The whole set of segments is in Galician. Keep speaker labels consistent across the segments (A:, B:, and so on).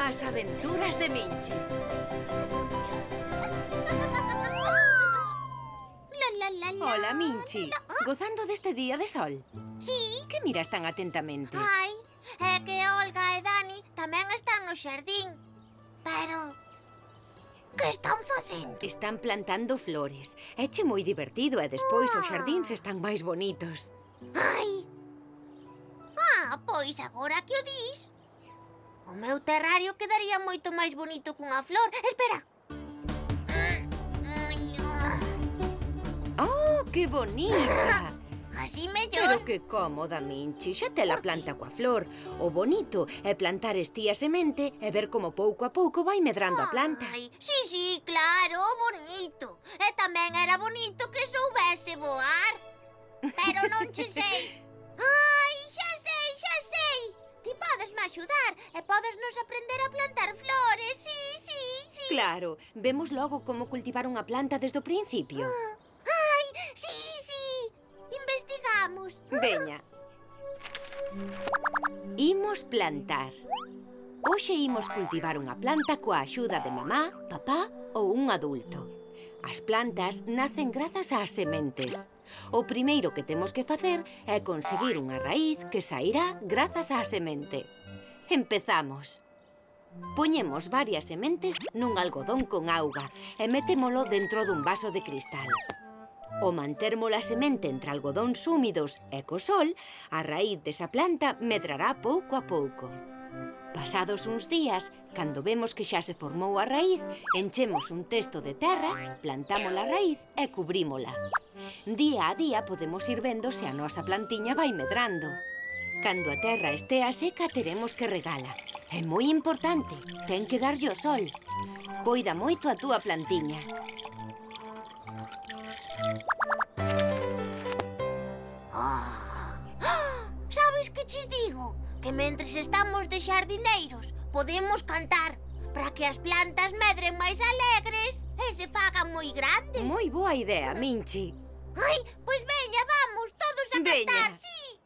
A: As aventuras de Minchi. Hola, Minchi. Gozando deste día de sol?
B: Sí.
A: Que miras tan atentamente?
B: Ai, é que Olga e Dani tamén están no xardín. Pero... que están facendo?
A: Están plantando flores. Éche moi divertido e despois os xardíns están máis bonitos.
B: Ai. Pois agora que o dis. O meu terrario quedaría moito máis bonito cunha flor. Espera.
A: Oh, que bonita!
B: Así mellor.
A: Pero que cómoda, Minchi. Xa te la planta coa flor. O bonito é plantar estía semente e ver como pouco a pouco vai medrando a planta.
B: Ai, sí, claro, bonito. E tamén era bonito que soubese voar. Pero non che sei. Ai, xa sei. Ti podesme axudar e podesnos aprender a plantar flores, sí.
A: Claro, vemos logo como cultivar unha planta desde o principio.
B: Ai, sí. Investigamos.
A: Veña. Imos plantar. Hoxe imos cultivar unha planta coa axuda de mamá, papá ou un adulto. As plantas nacen grazas ás sementes. O primeiro que temos que facer é conseguir unha raíz que sairá grazas á semente. Empezamos. Poñemos varias sementes nun algodón con auga e metémolo dentro dun vaso de cristal. Ao mantermos a semente entre algodóns húmidos e co sol, a raíz desa planta medrará pouco a pouco. Pasados uns días, cando vemos que xa se formou a raíz, enchemos un testo de terra, plantamos a raíz e cubrímola. Día a día podemos ir vendo se a nosa plantiña vai medrando. Cando a terra estea seca, teremos que regala. É moi importante, ten que darlle o sol. Coida moito a túa plantiña.
B: Sabes que che digo? Que mentres estamos de xardineiros podemos cantar para que as plantas medren máis alegres e se fagan moi grandes.
A: Moi boa idea, Minchi.
B: Ai, pois veña, vamos, todos a cantar, sí.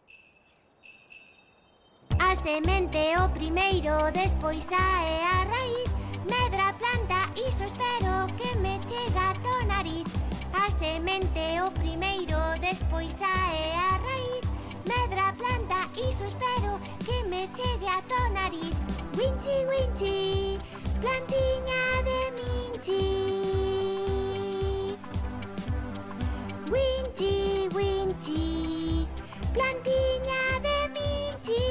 B: A semente o primeiro, despois sae a raíz. Medra a planta, iso espero que me chega do nariz. A semente o primeiro, despois sae a raíz. Medra a planta, iso espero que me chegue a to nariz. Winchi, plantiña de Minchi. Winchi, plantiña de Minchi.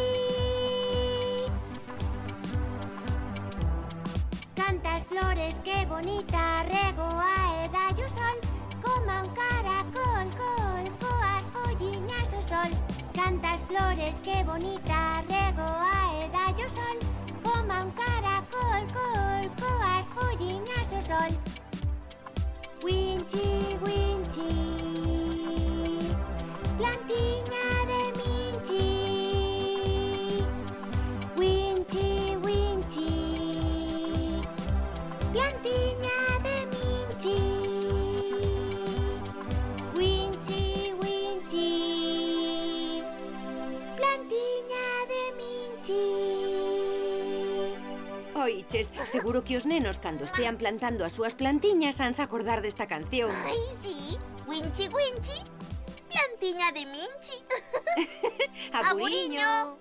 B: Cantas flores, que bonita, rego a e dallo sol. Coma un caracol, coas folliñas o sol. Cantas flores, que bonita, rego a e dallo sol. Coma un caracol, coas folliñas o sol. Winchi, plantiña de Minchi. Winchi, plantiña de Minchi. Winchi, plantiña de Minchi.
A: Oiches, seguro que os nenos, cando estean plantando as súas plantiñas, han se acordar desta canción.
B: Ai, sí. Winchi, plantiña de Minchi.
A: Aguriño.